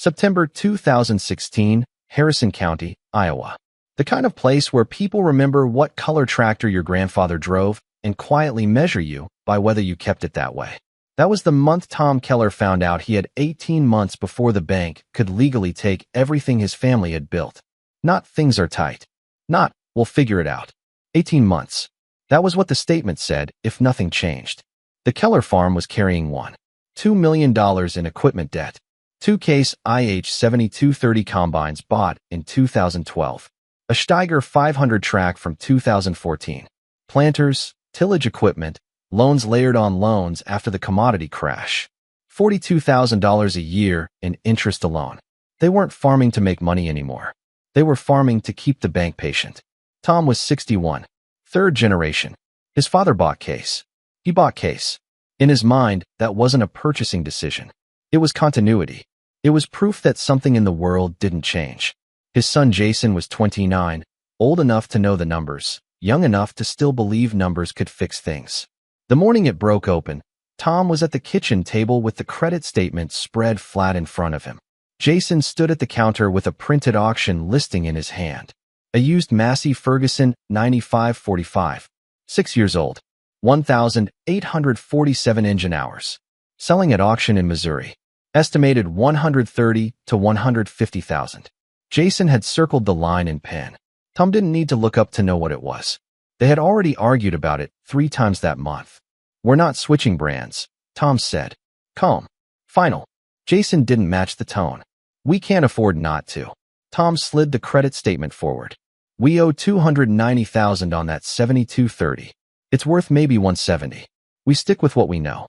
September 2016, Harrison County, Iowa. The kind of place where people remember what color tractor your grandfather drove and quietly measure you by whether you kept it that way. That was the month Tom Keller found out he had 18 months before the bank could legally take everything his family had built. Not things are tight. Not, we'll figure it out. 18 months. That was what the statement said if nothing changed. The Keller farm was carrying $2 million in equipment debt. 2-case IH-7230 combines bought in 2012. A Steiger 500 track from 2014. Planters, tillage equipment, loans layered on loans after the commodity crash. $42,000 a year in interest alone. They weren't farming to make money anymore. They were farming to keep the bank patient. Tom was 61. Third generation. His father bought Case. He bought Case. In his mind, that wasn't a purchasing decision. It was continuity. It was proof that something in the world didn't change. His son Jason was 29, old enough to know the numbers, young enough to still believe numbers could fix things. The morning it broke open, Tom was at the kitchen table with the credit statement spread flat in front of him. Jason stood at the counter with a printed auction listing in his hand. A used Massey Ferguson 9545. 6 years old. 1,847 engine hours. Selling at auction in Missouri. Estimated $130,000 to $150,000. Jason had circled the line in pen. Tom didn't need to look up to know what it was. They had already argued about it 3 times that month. We're not switching brands, Tom said. Calm. Final. Jason didn't match the tone. We can't afford not to. Tom slid the credit statement forward. We owe $290,000 on that 7230. It's worth maybe $170. We stick with what we know.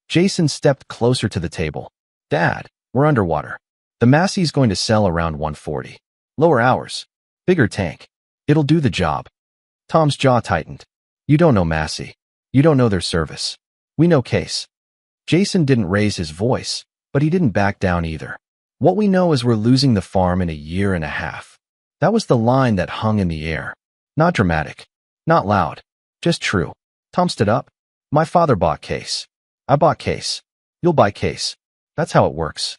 Jason stepped closer to the table. Dad, we're underwater. The Massey's going to sell around $140. Lower hours. Bigger tank. It'll do the job. Tom's jaw tightened. You don't know Massey. You don't know their service. We know Case. Jason didn't raise his voice, but he didn't back down either. What we know is we're losing the farm in a year and a half. That was the line that hung in the air. Not dramatic. Not loud. Just true. Tom stood up. My father bought Case. I bought Case. You'll buy Case. That's how it works.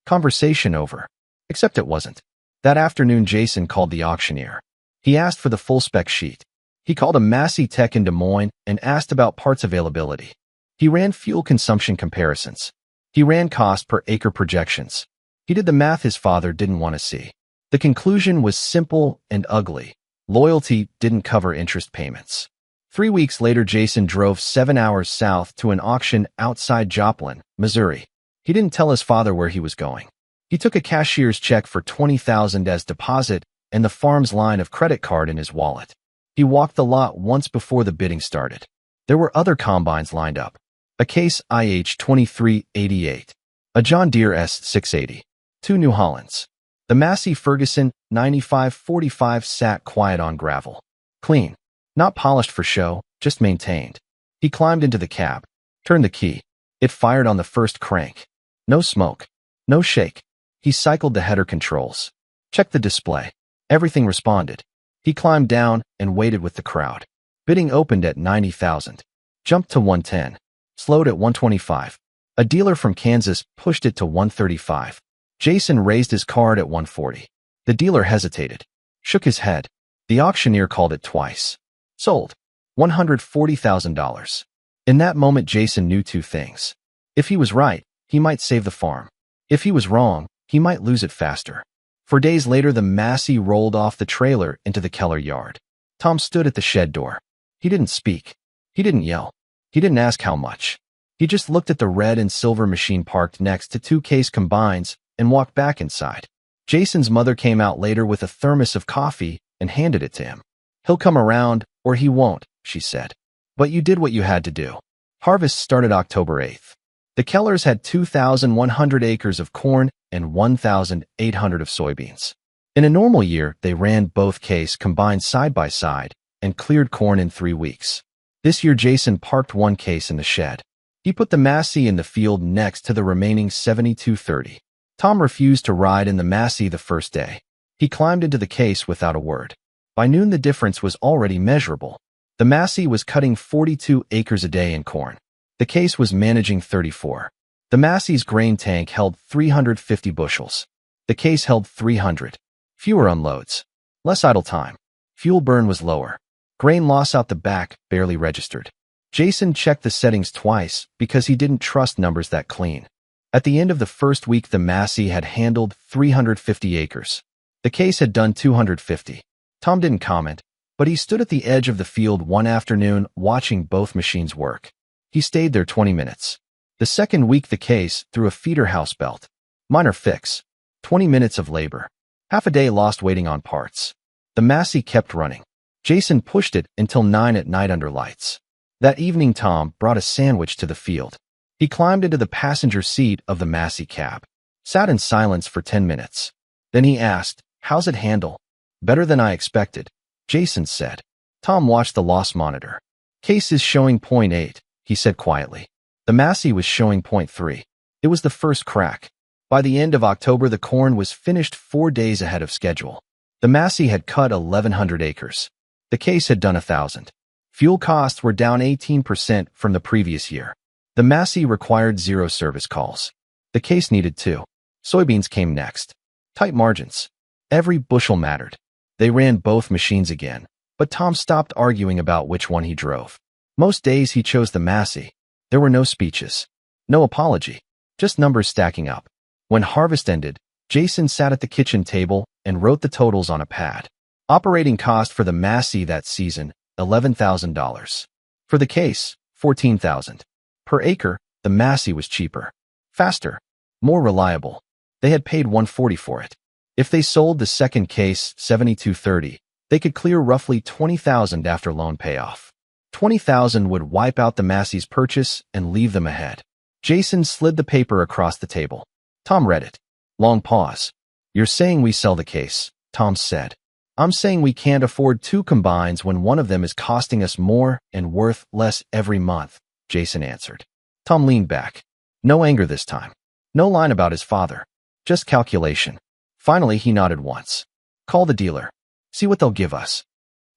Conversation over. Except it wasn't. That afternoon Jason called the auctioneer. He asked for the full spec sheet. He called a Massey Tech in Des Moines and asked about parts availability. He ran fuel consumption comparisons. He ran cost per acre projections. He did the math his father didn't want to see. The conclusion was simple and ugly. Loyalty didn't cover interest payments. 3 weeks later, Jason drove 7 hours south to an auction outside Joplin, Missouri. He didn't tell his father where he was going. He took a cashier's check for $20,000 as deposit and the farm's line of credit card in his wallet. He walked the lot once before the bidding started. There were other combines lined up. A Case IH-2388. A John Deere S680. 2 New Hollands. The Massey Ferguson 9545 sat quiet on gravel. Clean. Not polished for show, just maintained. He climbed into the cab. Turned the key. It fired on the first crank. No smoke. No shake. He cycled the header controls. Checked the display. Everything responded. He climbed down and waited with the crowd. Bidding opened at $90,000. Jumped to $110. Slowed at $125. A dealer from Kansas pushed it to $135. Jason raised his card at $140. The dealer hesitated. Shook his head. The auctioneer called it twice. Sold. $140,000. In that moment, Jason knew 2 things. If he was right, he might save the farm. If he was wrong, he might lose it faster. For days later, the Massey rolled off the trailer into the Keller yard. Tom stood at the shed door. He didn't speak. He didn't yell. He didn't ask how much. He just looked at the red and silver machine parked next to 2 Case combines and walked back inside. Jason's mother came out later with a thermos of coffee and handed it to him. He'll come around, or he won't, she said. But you did what you had to do. Harvest started October 8th. The Kellers had 2,100 acres of corn and 1,800 of soybeans. In a normal year, they ran both Case combined side by side and cleared corn in 3 weeks. This year, Jason parked 1 Case in the shed. He put the Massey in the field next to the remaining 7230. Tom refused to ride in the Massey the first day. He climbed into the Case without a word. By noon, the difference was already measurable. The Massey was cutting 42 acres a day in corn. The Case was managing 34. The Massey's grain tank held 350 bushels. The case held 300. Fewer unloads. Less idle time. Fuel burn was lower. Grain loss out the back barely registered. Jason checked the settings twice because he didn't trust numbers that clean. At the end of the first week, the Massey had handled 350 acres. The case had done 250. Tom didn't comment, but he stood at the edge of the field one afternoon watching both machines work. He stayed there 20 minutes. The second week, the case threw a feeder house belt. Minor fix. 20 minutes of labor. Half a day lost waiting on parts. The Massey kept running. Jason pushed it until 9 at night under lights. That evening, Tom brought a sandwich to the field. He climbed into the passenger seat of the Massey cab, sat in silence for 10 minutes. Then he asked, "How's it handle?" "Better than I expected," Jason said. Tom watched the loss monitor. "Case is showing 0.8, he said quietly. The Massey was showing 0.3. It was the first crack. By the end of October, the corn was finished 4 days ahead of schedule. The Massey had cut 1,100 acres. The case had done 1,000. Fuel costs were down 18% from the previous year. The Massey required 0 service calls. The case needed 2. Soybeans came next. Tight margins. Every bushel mattered. They ran both machines again, but Tom stopped arguing about which one he drove. Most days he chose the Massey. There were no speeches. No apology. Just numbers stacking up. When harvest ended, Jason sat at the kitchen table and wrote the totals on a pad. Operating cost for the Massey that season, $11,000. For the case, $14,000. Per acre, the Massey was cheaper. Faster. More reliable. They had paid $140 for it. If they sold the second case, $72.30, they could clear roughly $20,000 after loan payoff. $20,000 would wipe out the Massey's purchase and leave them ahead. Jason slid the paper across the table. Tom read it. Long pause. "You're saying we sell the case," Tom said. "I'm saying we can't afford 2 combines when one of them is costing us more and worth less every month," Jason answered. Tom leaned back. No anger this time. No line about his father. Just calculation. Finally, he nodded once. "Call the dealer. See what they'll give us."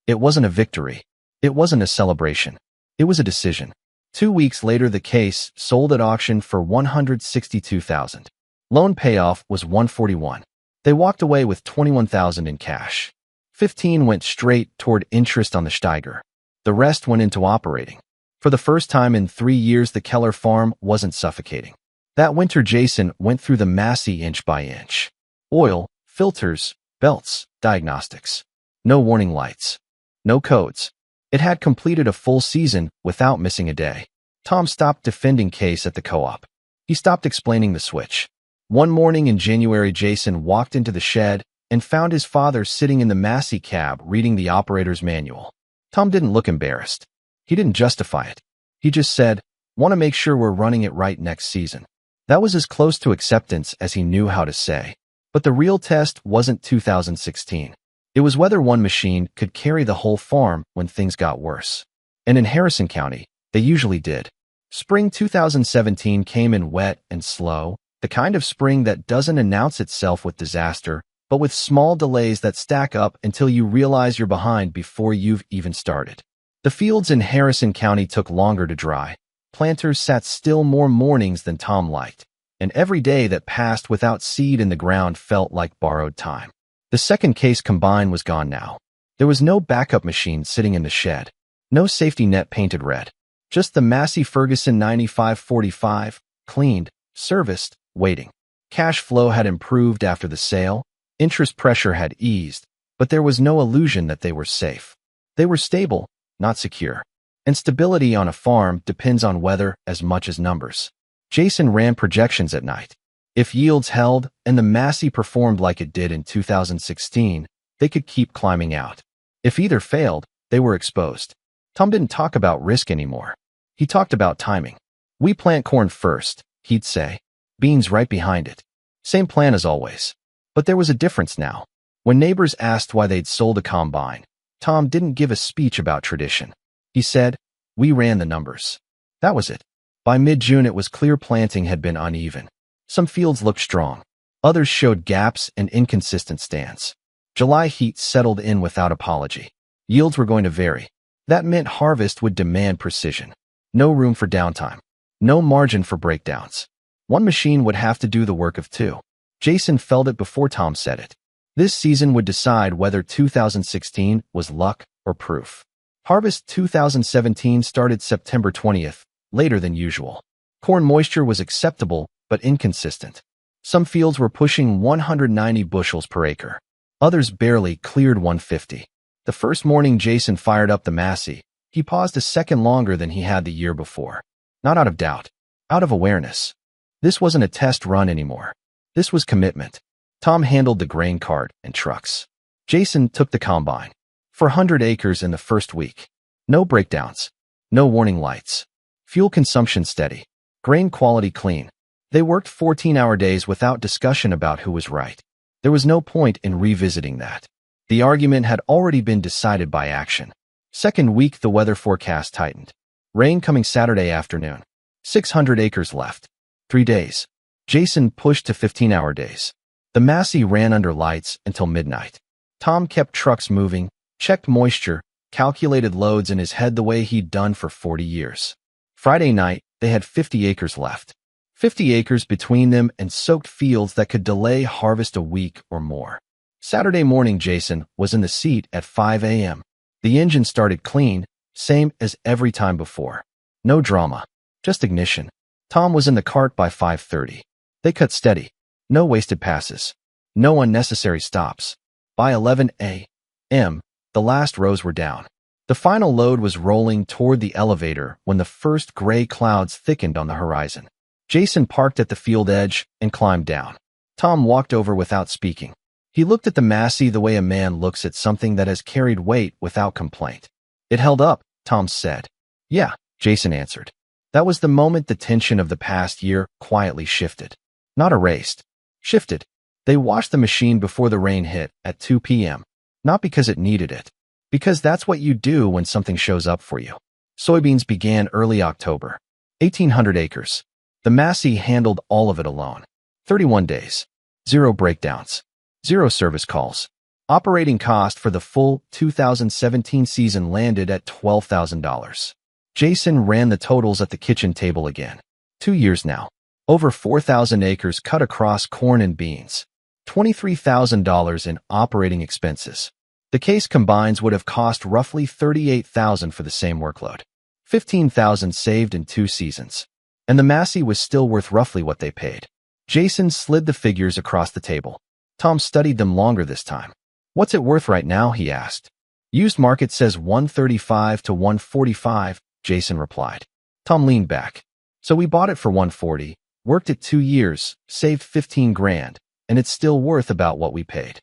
It wasn't a victory. It wasn't a celebration. It was a decision. 2 weeks later, the case sold at auction for $162,000. Loan payoff was $141. They walked away with $21,000 in cash. $15,000 went straight toward interest on the Steiger. The rest went into operating. For the first time in 3 years, the Keller farm wasn't suffocating. That winter, Jason went through the Massey inch by inch. Oil, filters, belts, diagnostics. No warning lights. No codes. It had completed a full season without missing a day. Tom stopped defending case at the co-op. He stopped explaining the switch. One morning in January, Jason walked into the shed and found his father sitting in the Massey cab reading the operator's manual. Tom didn't look embarrassed. He didn't justify it. He just said, "Want to make sure we're running it right next season." That was as close to acceptance as he knew how to say. But the real test wasn't 2016. It was whether one machine could carry the whole farm when things got worse. And in Harrison County, they usually did. Spring 2017 came in wet and slow, the kind of spring that doesn't announce itself with disaster, but with small delays that stack up until you realize you're behind before you've even started. The fields in Harrison County took longer to dry. Planters sat still more mornings than Tom liked, and every day that passed without seed in the ground felt like borrowed time. The second case combine was gone now. There was no backup machine sitting in the shed. No safety net painted red. Just the Massey Ferguson 9545, cleaned, serviced, waiting. Cash flow had improved after the sale. Interest pressure had eased, but there was no illusion that they were safe. They were stable, not secure. And stability on a farm depends on weather as much as numbers. Jason ran projections at night. If yields held and the Massey performed like it did in 2016, they could keep climbing out. If either failed, they were exposed. Tom didn't talk about risk anymore. He talked about timing. "We plant corn first," he'd say. "Beans right behind it." Same plan as always. But there was a difference now. When neighbors asked why they'd sold a combine, Tom didn't give a speech about tradition. He said, "We ran the numbers." That was it. By mid-June, it was clear planting had been uneven. Some fields looked strong. Others showed gaps and inconsistent stands. July heat settled in without apology. Yields were going to vary. That meant harvest would demand precision. No room for downtime. No margin for breakdowns. One machine would have to do the work of two. Jason felt it before Tom said it. This season would decide whether 2016 was luck or proof. Harvest 2017 started September 20th, later than usual. Corn moisture was acceptable but inconsistent. Some fields were pushing 190 bushels per acre. Others barely cleared 150. The first morning Jason fired up the Massey, he paused a second longer than he had the year before. Not out of doubt, out of awareness. This wasn't a test run anymore. This was commitment. Tom handled the grain cart and trucks. Jason took the combine. For 100 acres in the first week. No breakdowns. No warning lights. Fuel consumption steady. Grain quality clean. They worked 14-hour days without discussion about who was right. There was no point in revisiting that. The argument had already been decided by action. Second week, the weather forecast tightened. Rain coming Saturday afternoon. 600 acres left. 3 days. Jason pushed to 15-hour days. The Massey ran under lights until midnight. Tom kept trucks moving, checked moisture, calculated loads in his head the way he'd done for 40 years. Friday night, they had 50 acres left. 50 acres between them and soaked fields that could delay harvest a week or more. Saturday morning, Jason was in the seat at 5 a.m. The engine started clean, same as every time before. No drama, just ignition. Tom was in the cart by 5:30. They cut steady. No wasted passes. No unnecessary stops. By 11 a.m., the last rows were down. The final load was rolling toward the elevator when the first gray clouds thickened on the horizon. Jason parked at the field edge and climbed down. Tom walked over without speaking. He looked at the Massey the way a man looks at something that has carried weight without complaint. It held up, Tom said. Yeah, Jason answered. That was the moment the tension of the past year quietly shifted. Not erased. Shifted. They washed the machine before the rain hit at 2 p.m. Not because it needed it. Because that's what you do when something shows up for you. Soybeans began early October. 1,800 acres. The Massey handled all of it alone. 31 days. 0 breakdowns. 0 service calls. Operating cost for the full 2017 season landed at $12,000. Jason ran the totals at the kitchen table again. 2 years now. Over 4,000 acres cut across corn and beans. $23,000 in operating expenses. The case combines would have cost roughly $38,000 for the same workload. $15,000 saved in 2 seasons. And the Massey was still worth roughly what they paid. Jason slid the figures across the table. Tom studied them longer this time. What's it worth right now, he asked. Used market says 135 to 145, Jason replied. Tom leaned back. So we bought it for 140, worked it 2 years, saved 15 grand, and it's still worth about what we paid.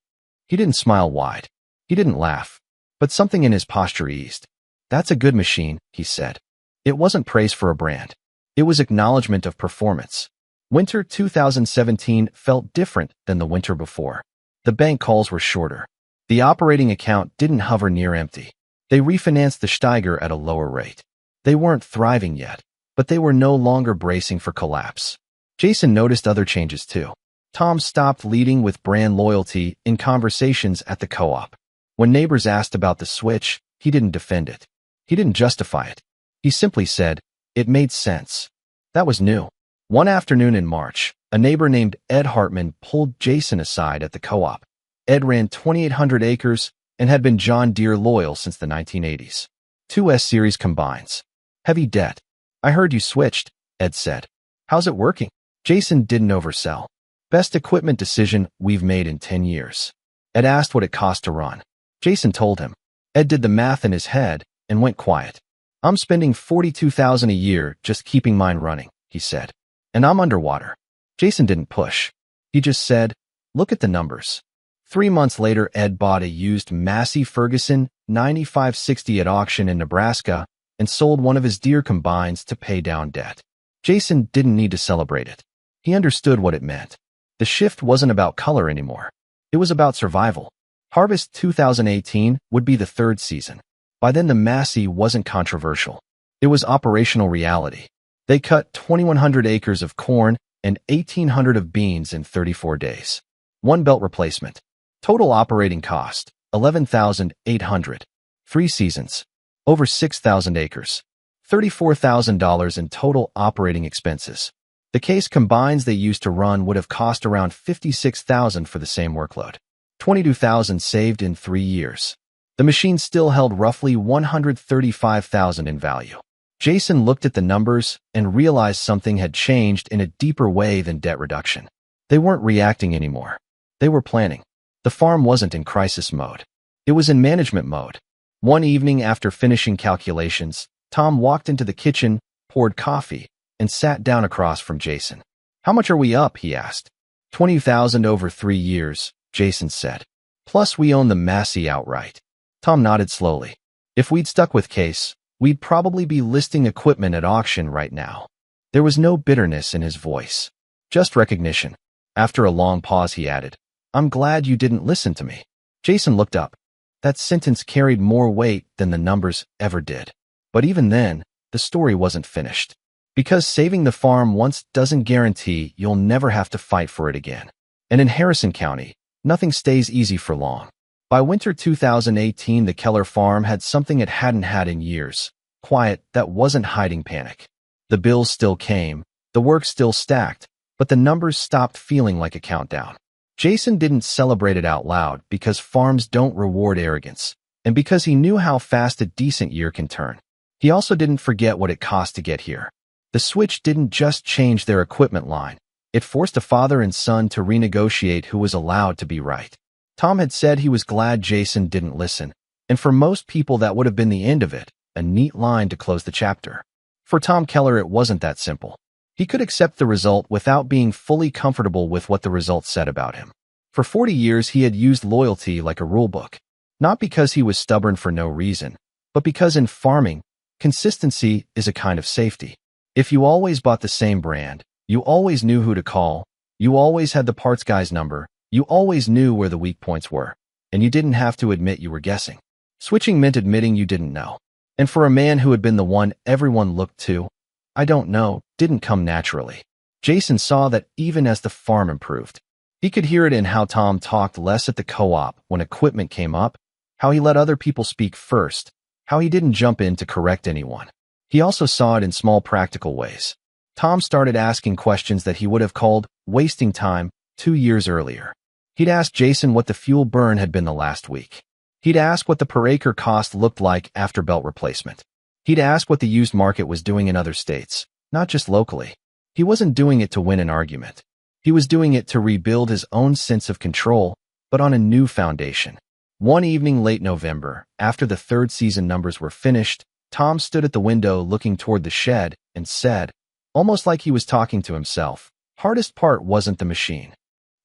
He didn't smile wide. He didn't laugh. But something in his posture eased. That's a good machine, he said. It wasn't praise for a brand. It was acknowledgement of performance. Winter 2017 felt different than the winter before. The bank calls were shorter. The operating account didn't hover near empty. They refinanced the Steiger at a lower rate. They weren't thriving yet, but they were no longer bracing for collapse. Jason noticed other changes too. Tom stopped leading with brand loyalty in conversations at the co-op. When neighbors asked about the switch, he didn't defend it. He didn't justify it. He simply said, it made sense. That was new. One afternoon in March, a neighbor named Ed Hartman pulled Jason aside at the co-op. Ed ran 2,800 acres and had been John Deere loyal since the 1980s. 2 S-Series combines. Heavy debt. I heard you switched, Ed said. How's it working? Jason didn't oversell. Best equipment decision we've made in 10 years. Ed asked what it cost to run. Jason told him. Ed did the math in his head and went quiet. I'm spending $42,000 a year just keeping mine running, he said. And I'm underwater. Jason didn't push. He just said, look at the numbers. 3 months later, Ed bought a used Massey Ferguson 9560 at auction in Nebraska and sold one of his Deere combines to pay down debt. Jason didn't need to celebrate it. He understood what it meant. The shift wasn't about color anymore. It was about survival. Harvest 2018 would be the 3rd season. By then, the Massey wasn't controversial. It was operational reality. They cut 2,100 acres of corn and 1,800 of beans in 34 days. 1 belt replacement. Total operating cost, $11,800. 3 seasons. Over 6,000 acres. $34,000 in total operating expenses. The case combines they used to run would have cost around $56,000 for the same workload. $22,000 saved in 3 years. The machine still held roughly $135,000 in value. Jason looked at the numbers and realized something had changed in a deeper way than debt reduction. They weren't reacting anymore. They were planning. The farm wasn't in crisis mode. It was in management mode. One evening after finishing calculations, Tom walked into the kitchen, poured coffee, and sat down across from Jason. "How much are we up?" he asked. "$20,000 over 3 years, Jason said. "Plus we own the Massey outright." Tom nodded slowly. "If we'd stuck with Case, we'd probably be listing equipment at auction right now." There was no bitterness in his voice, just recognition. After a long pause, he added, "I'm glad you didn't listen to me." Jason looked up. That sentence carried more weight than the numbers ever did. But even then, the story wasn't finished. Because saving the farm once doesn't guarantee you'll never have to fight for it again. And in Harrison County, nothing stays easy for long. By winter 2018, the Keller farm had something it hadn't had in years. Quiet that wasn't hiding panic. The bills still came, the work still stacked, but the numbers stopped feeling like a countdown. Jason didn't celebrate it out loud because farms don't reward arrogance, and because he knew how fast a decent year can turn. He also didn't forget what it cost to get here. The switch didn't just change their equipment line. It forced a father and son to renegotiate who was allowed to be right. Tom had said he was glad Jason didn't listen, and for most people that would have been the end of it, a neat line to close the chapter. For Tom Keller, it wasn't that simple. He could accept the result without being fully comfortable with what the result said about him. For 40 years, he had used loyalty like a rulebook, not because he was stubborn for no reason, but because in farming, consistency is a kind of safety. If you always bought the same brand, you always knew who to call, you always had the parts guy's number, you always knew where the weak points were, and you didn't have to admit you were guessing. Switching meant admitting you didn't know. And for a man who had been the one everyone looked to, "I don't know," didn't come naturally. Jason saw that even as the farm improved. He could hear it in how Tom talked less at the co-op when equipment came up, how he let other people speak first, how he didn't jump in to correct anyone. He also saw it in small practical ways. Tom started asking questions that he would have called wasting time 2 years earlier. He'd asked Jason what the fuel burn had been the last week. He'd ask what the per acre cost looked like after belt replacement. He'd ask what the used market was doing in other states, not just locally. He wasn't doing it to win an argument. He was doing it to rebuild his own sense of control, but on a new foundation. One evening late November, after the third season numbers were finished, Tom stood at the window looking toward the shed and said, almost like he was talking to himself, "Hardest part wasn't the machine."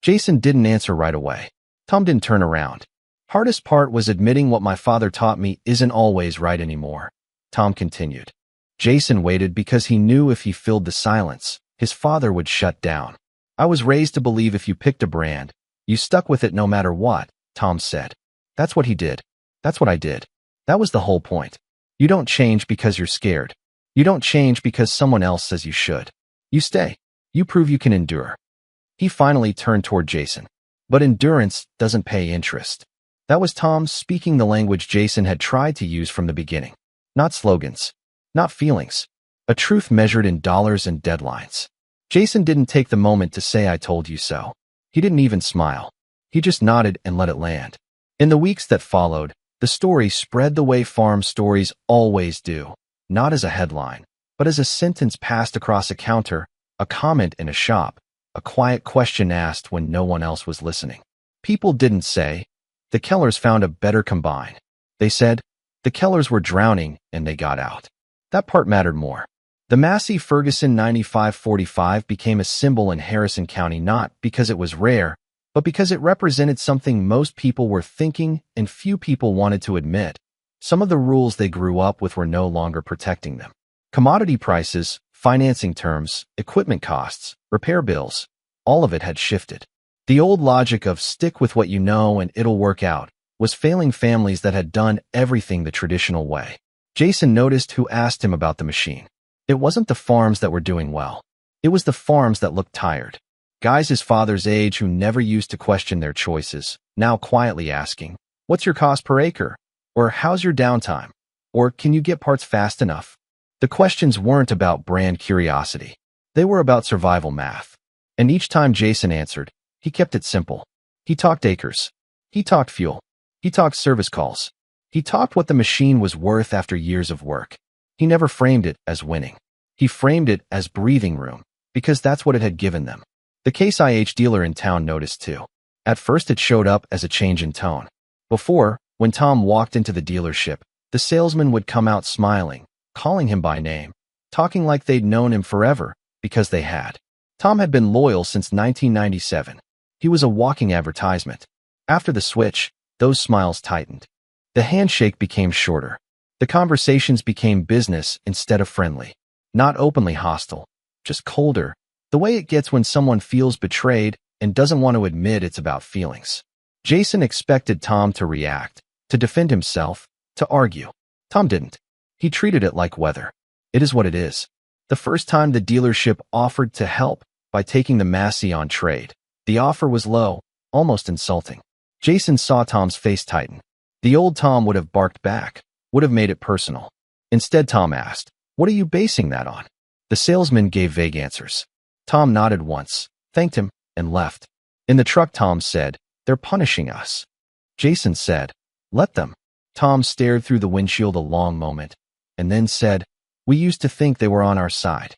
Jason didn't answer right away. Tom didn't turn around. "Hardest part was admitting what my father taught me isn't always right anymore," Tom continued. Jason waited because he knew if he filled the silence, his father would shut down. "I was raised to believe if you picked a brand, you stuck with it no matter what," Tom said. "That's what he did. That's what I did. That was the whole point. You don't change because you're scared. You don't change because someone else says you should. You stay. You prove you can endure." He finally turned toward Jason. "But endurance doesn't pay interest." That was Tom speaking the language Jason had tried to use from the beginning. Not slogans. Not feelings. A truth measured in dollars and deadlines. Jason didn't take the moment to say "I told you so." He didn't even smile. He just nodded and let it land. In the weeks that followed, the story spread the way farm stories always do, not as a headline, but as a sentence passed across a counter, a comment in a shop, a quiet question asked when no one else was listening. People didn't say, "The Kellers found a better combine." They said, "The Kellers were drowning and they got out." That part mattered more. The Massey Ferguson 9545 became a symbol in Harrison County not because it was rare, but because it represented something most people were thinking and few people wanted to admit. Some of the rules they grew up with were no longer protecting them. Commodity prices, financing terms, equipment costs, repair bills, all of it had shifted. The old logic of "stick with what you know and it'll work out" was failing families that had done everything the traditional way. Jason noticed who asked him about the machine. It wasn't the farms that were doing well. It was the farms that looked tired. Guys his father's age who never used to question their choices, now quietly asking, "What's your cost per acre?" Or "How's your downtime?" Or "Can you get parts fast enough?" The questions weren't about brand curiosity. They were about survival math. And each time Jason answered, he kept it simple. He talked acres. He talked fuel. He talked service calls. He talked what the machine was worth after years of work. He never framed it as winning. He framed it as breathing room, because that's what it had given them. The Case IH dealer in town noticed too. At first it showed up as a change in tone. Before, when Tom walked into the dealership, the salesman would come out smiling, calling him by name, talking like they'd known him forever, because they had. Tom had been loyal since 1997. He was a walking advertisement. After the switch, those smiles tightened. The handshake became shorter. The conversations became business instead of friendly. Not openly hostile, just colder, the way it gets when someone feels betrayed and doesn't want to admit it's about feelings. Jason expected Tom to react, to defend himself, to argue. Tom didn't. He treated it like weather. It is what it is. The first time the dealership offered to help by taking the Massey on trade, the offer was low, almost insulting. Jason saw Tom's face tighten. The old Tom would have barked back, would have made it personal. Instead, Tom asked, "What are you basing that on?" The salesman gave vague answers. Tom nodded once, thanked him, and left. In the truck, Tom said, "They're punishing us." Jason said, "Let them." Tom stared through the windshield a long moment, and then said, "We used to think they were on our side."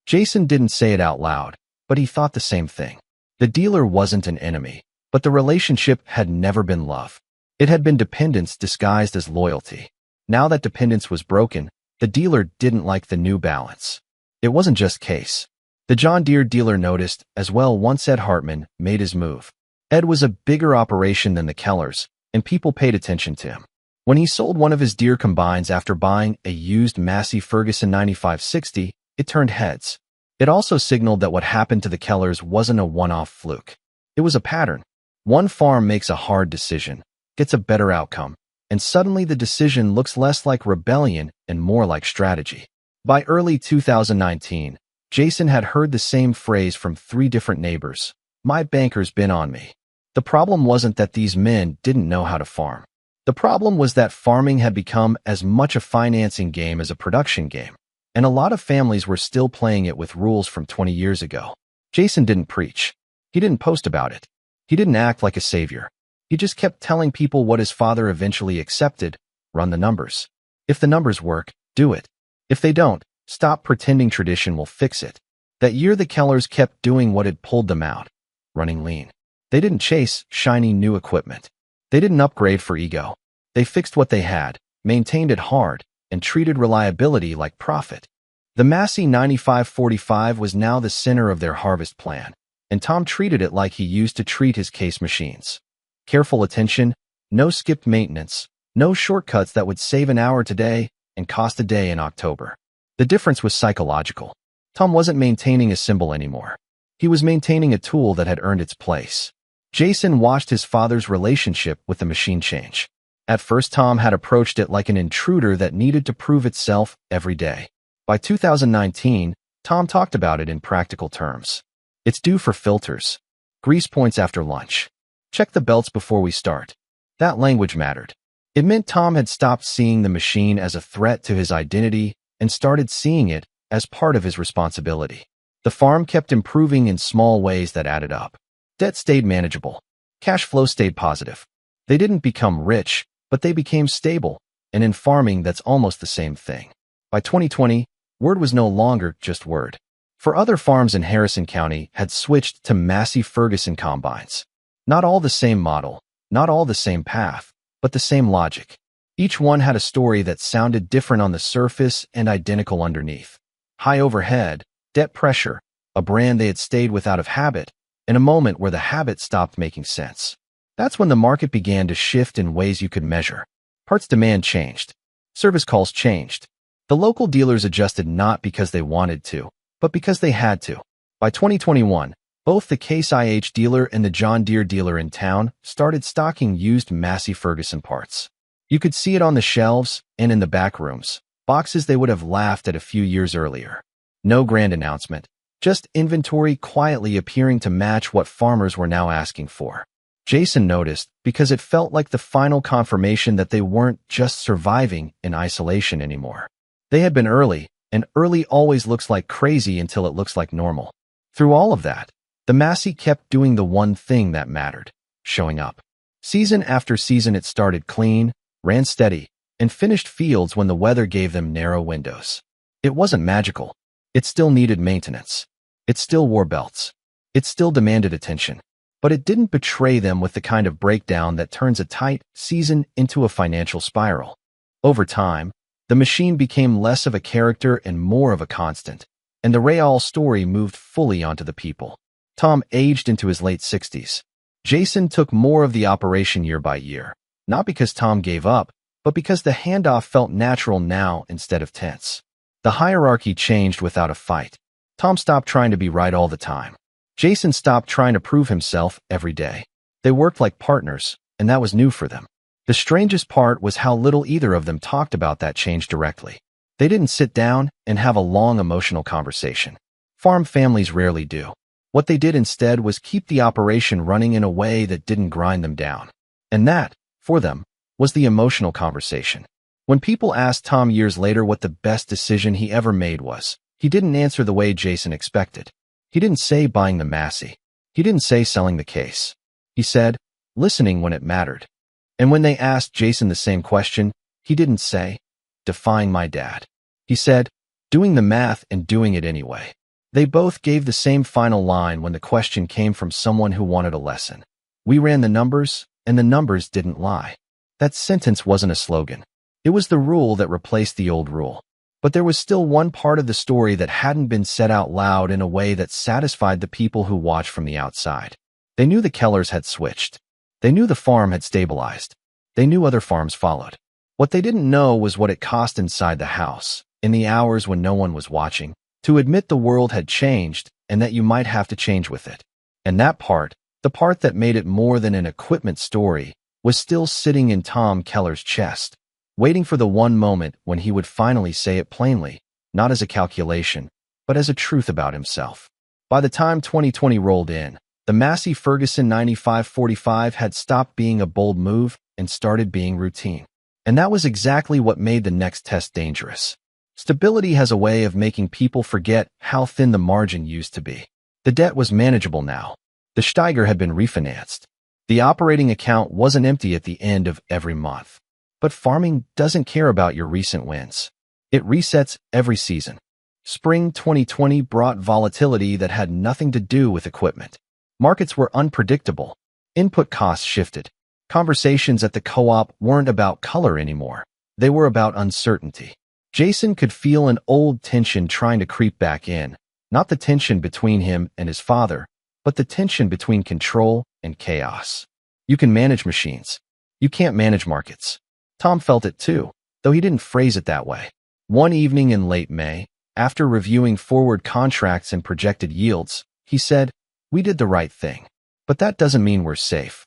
Jason didn't say it out loud, but he thought the same thing. The dealer wasn't an enemy, but the relationship had never been love. It had been dependence disguised as loyalty. Now that dependence was broken, the dealer didn't like the new balance. It wasn't just Case. The John Deere dealer noticed as well once Ed Hartman made his move. Ed was a bigger operation than the Kellers, and people paid attention to him. When he sold one of his Deere combines after buying a used Massey Ferguson 9560, it turned heads. It also signaled that what happened to the Kellers wasn't a one-off fluke. It was a pattern. One farm makes a hard decision, gets a better outcome, and suddenly the decision looks less like rebellion and more like strategy. By early 2019, Jason had heard the same phrase from 3 different neighbors. "My banker's been on me." The problem wasn't that these men didn't know how to farm. The problem was that farming had become as much a financing game as a production game, and a lot of families were still playing it with rules from 20 years ago. Jason didn't preach. He didn't post about it. He didn't act like a savior. He just kept telling people what his father eventually accepted: run the numbers. If the numbers work, do it. If they don't, stop pretending tradition will fix it. That year the Kellers kept doing what had pulled them out, running lean. They didn't chase shiny new equipment. They didn't upgrade for ego. They fixed what they had, maintained it hard, and treated reliability like profit. The Massey 9545 was now the center of their harvest plan, and Tom treated it like he used to treat his Case machines. Careful attention, no skipped maintenance, no shortcuts that would save an hour today and cost a day in October. The difference was psychological. Tom wasn't maintaining a symbol anymore. He was maintaining a tool that had earned its place. Jason watched his father's relationship with the machine change. At first, Tom had approached it like an intruder that needed to prove itself every day. By 2019, Tom talked about it in practical terms. It's due for filters. Grease points after lunch. Check the belts before we start. That language mattered. It meant Tom had stopped seeing the machine as a threat to his identity and started seeing it as part of his responsibility. The farm kept improving in small ways that added up. Debt stayed manageable. Cash flow stayed positive. They didn't become rich, but they became stable, and in farming that's almost the same thing. By 2020, word was no longer just word. For other farms in Harrison County had switched to Massey Ferguson combines. Not all the same model, not all the same path, but the same logic. Each one had a story that sounded different on the surface and identical underneath. High overhead, debt pressure, a brand they had stayed with out of habit, in a moment where the habit stopped making sense. That's when the market began to shift in ways you could measure. Parts demand changed. Service calls changed. The local dealers adjusted not because they wanted to, but because they had to. By 2021, both the Case IH dealer and the John Deere dealer in town started stocking used Massey Ferguson parts. You could see it on the shelves and in the back rooms, boxes they would have laughed at a few years earlier. No grand announcement, just inventory quietly appearing to match what farmers were now asking for. Jason noticed because it felt like the final confirmation that they weren't just surviving in isolation anymore. They had been early, and early always looks like crazy until it looks like normal. Through all of that, the Massey kept doing the one thing that mattered, showing up. Season after season it started clean, ran steady, and finished fields when the weather gave them narrow windows. It wasn't magical. It still needed maintenance. It still wore belts. It still demanded attention. But it didn't betray them with the kind of breakdown that turns a tight season into a financial spiral. Over time, the machine became less of a character and more of a constant, and the Real story moved fully onto the people. Tom aged into his late 60s. Jason took more of the operation year by year, not because Tom gave up, but because the handoff felt natural now instead of tense. The hierarchy changed without a fight. Tom stopped trying to be right all the time. Jason stopped trying to prove himself every day. They worked like partners, and that was new for them. The strangest part was how little either of them talked about that change directly. They didn't sit down and have a long emotional conversation. Farm families rarely do. What they did instead was keep the operation running in a way that didn't grind them down. And that, for them, was the emotional conversation. When people asked Tom years later what the best decision he ever made was, he didn't answer the way Jason expected. He didn't say buying the Massey. He didn't say selling the case. He said, listening when it mattered. And when they asked Jason the same question, he didn't say, defying my dad. He said, doing the math and doing it anyway. They both gave the same final line when the question came from someone who wanted a lesson. We ran the numbers, and the numbers didn't lie. That sentence wasn't a slogan. It was the rule that replaced the old rule. But there was still one part of the story that hadn't been said out loud in a way that satisfied the people who watched from the outside. They knew the Kellers had switched. They knew the farm had stabilized. They knew other farms followed. What they didn't know was what it cost inside the house, in the hours when no one was watching, to admit the world had changed and that you might have to change with it. And that part, the part that made it more than an equipment story, was still sitting in Tom Keller's chest, waiting for the one moment when he would finally say it plainly, not as a calculation, but as a truth about himself. By the time 2020 rolled in, the Massey Ferguson 9545 had stopped being a bold move and started being routine. And that was exactly what made the next test dangerous. Stability has a way of making people forget how thin the margin used to be. The debt was manageable now. The Steiger had been refinanced. The operating account wasn't empty at the end of every month. But farming doesn't care about your recent wins. It resets every season. Spring 2020 brought volatility that had nothing to do with equipment. Markets were unpredictable. Input costs shifted. Conversations at the co-op weren't about color anymore. They were about uncertainty. Jason could feel an old tension trying to creep back in, not the tension between him and his father, but the tension between control and chaos. You can manage machines. You can't manage markets. Tom felt it too, though he didn't phrase it that way. One evening in late May, after reviewing forward contracts and projected yields, he said, "We did the right thing. But that doesn't mean we're safe."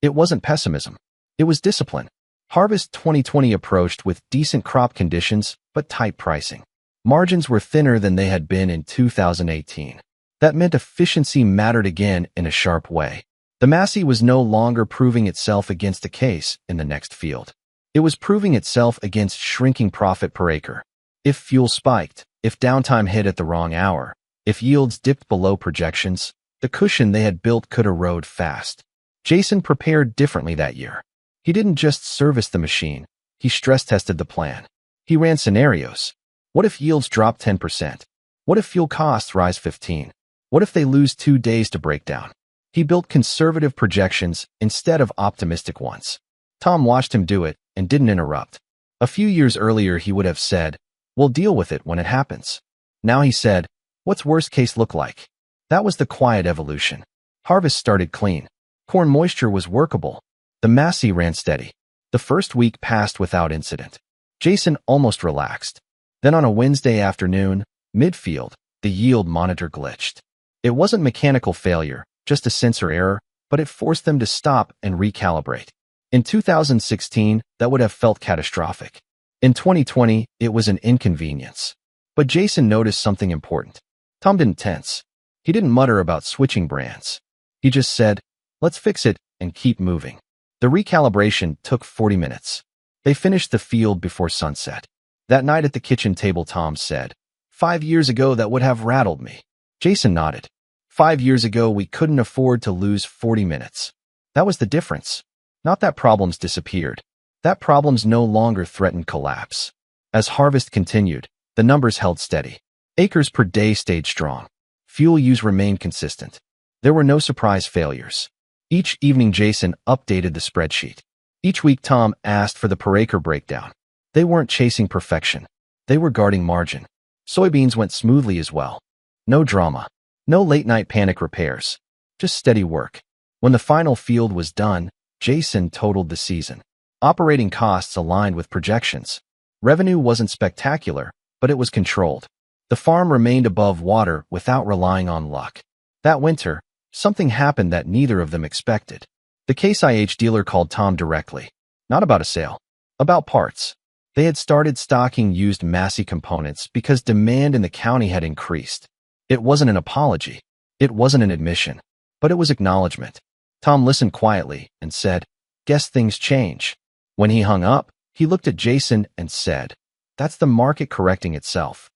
It wasn't pessimism. It was discipline. Harvest 2020 approached with decent crop conditions, but tight pricing. Margins were thinner than they had been in 2018. That meant efficiency mattered again in a sharp way. The Massey was no longer proving itself against a case in the next field. It was proving itself against shrinking profit per acre. If fuel spiked, if downtime hit at the wrong hour, if yields dipped below projections, the cushion they had built could erode fast. Jason prepared differently that year. He didn't just service the machine, he stress-tested the plan. He ran scenarios. What if yields drop 10%? What if fuel costs rise 15%? What if they lose 2 days to breakdown? He built conservative projections instead of optimistic ones. Tom watched him do it and didn't interrupt. A few years earlier he would have said, "We'll deal with it when it happens." Now he said, "What's worst case look like?" That was the quiet evolution. Harvest started clean. Corn moisture was workable. The Massey ran steady. The first week passed without incident. Jason almost relaxed. Then on a Wednesday afternoon, midfield, the yield monitor glitched. It wasn't mechanical failure, just a sensor error, but it forced them to stop and recalibrate. In 2016, that would have felt catastrophic. In 2020, it was an inconvenience. But Jason noticed something important. Tom didn't tense. He didn't mutter about switching brands. He just said, "Let's fix it and keep moving." The recalibration took 40 minutes. They finished the field before sunset. That night at the kitchen table, Tom said, 5 years ago, that would have rattled me. Jason nodded. 5 years ago, we couldn't afford to lose 40 minutes. That was the difference. Not that problems disappeared. That problems no longer threatened collapse. As harvest continued, the numbers held steady. Acres per day stayed strong. Fuel use remained consistent. There were no surprise failures. Each evening, Jason updated the spreadsheet. Each week, Tom asked for the per acre breakdown. They weren't chasing perfection. They were guarding margin. Soybeans went smoothly as well. No drama. No late-night panic repairs. Just steady work. When the final field was done, Jason totaled the season. Operating costs aligned with projections. Revenue wasn't spectacular, but it was controlled. The farm remained above water without relying on luck. That winter, something happened that neither of them expected. The Case IH dealer called Tom directly. Not about a sale. About parts. They had started stocking used Massey components because demand in the county had increased. It wasn't an apology. It wasn't an admission. But it was acknowledgement. Tom listened quietly and said, "Guess things change." When he hung up, he looked at Jason and said, "That's the market correcting itself."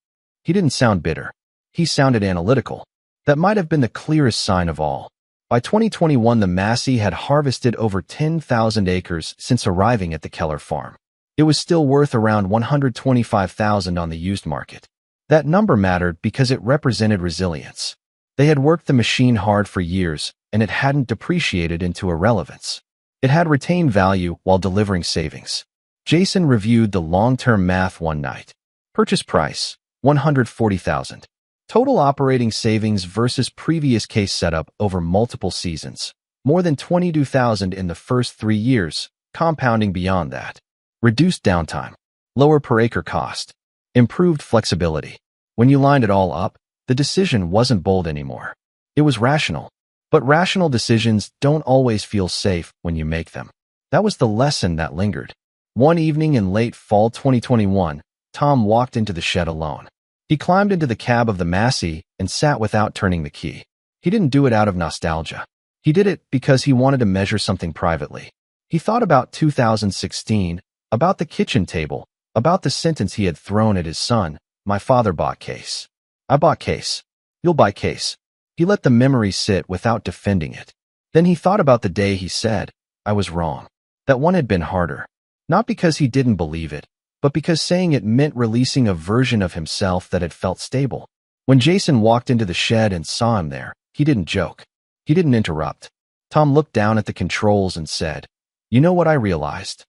He didn't sound bitter. He sounded analytical. That might have been the clearest sign of all. By 2021, the Massey had harvested over 10,000 acres since arriving at the Keller farm. It was still worth around $125,000 on the used market. That number mattered because it represented resilience. They had worked the machine hard for years, and it hadn't depreciated into irrelevance. It had retained value while delivering savings. Jason reviewed the long-term math one night. Purchase price, $140,000. Total operating savings versus previous case setup over multiple seasons. More than $22,000 in the first 3 years, compounding beyond that. Reduced downtime. Lower per acre cost. Improved flexibility. When you lined it all up, the decision wasn't bold anymore. It was rational. But rational decisions don't always feel safe when you make them. That was the lesson that lingered. One evening in late fall 2021, Tom walked into the shed alone. He climbed into the cab of the Massey and sat without turning the key. He didn't do it out of nostalgia. He did it because he wanted to measure something privately. He thought about 2016, about the kitchen table, about the sentence he had thrown at his son. "My father bought Case. I bought Case. You'll buy Case." He let the memory sit without defending it. Then he thought about the day he said, "I was wrong." That one had been harder. Not because he didn't believe it, but because saying it meant releasing a version of himself that had felt stable. When Jason walked into the shed and saw him there, he didn't joke. He didn't interrupt. Tom looked down at the controls and said, "You know what I realized?"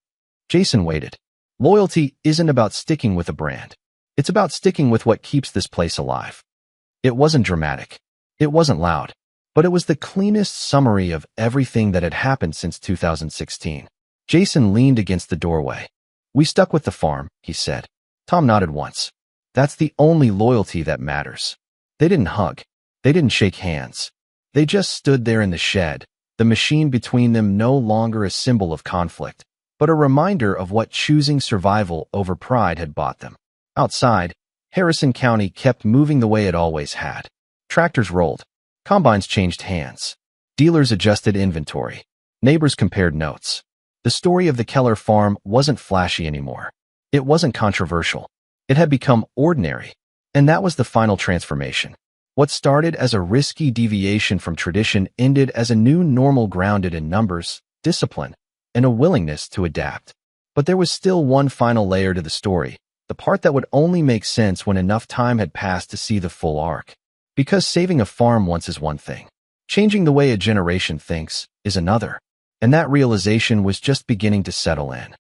Jason waited. Loyalty isn't about sticking with a brand. It's about sticking with what keeps this place alive. It wasn't dramatic. It wasn't loud. But it was the cleanest summary of everything that had happened since 2016. Jason leaned against the doorway. "We stuck with the farm," he said. Tom nodded once. "That's the only loyalty that matters." They didn't hug. They didn't shake hands. They just stood there in the shed, the machine between them no longer a symbol of conflict, but a reminder of what choosing survival over pride had bought them. Outside, Harrison County kept moving the way it always had. Tractors rolled. Combines changed hands. Dealers adjusted inventory. Neighbors compared notes. The story of the Keller farm wasn't flashy anymore. It wasn't controversial. It had become ordinary. And that was the final transformation. What started as a risky deviation from tradition ended as a new normal grounded in numbers, discipline, and a willingness to adapt. But there was still one final layer to the story, the part that would only make sense when enough time had passed to see the full arc. Because saving a farm once is one thing. Changing the way a generation thinks is another. And that realization was just beginning to settle in.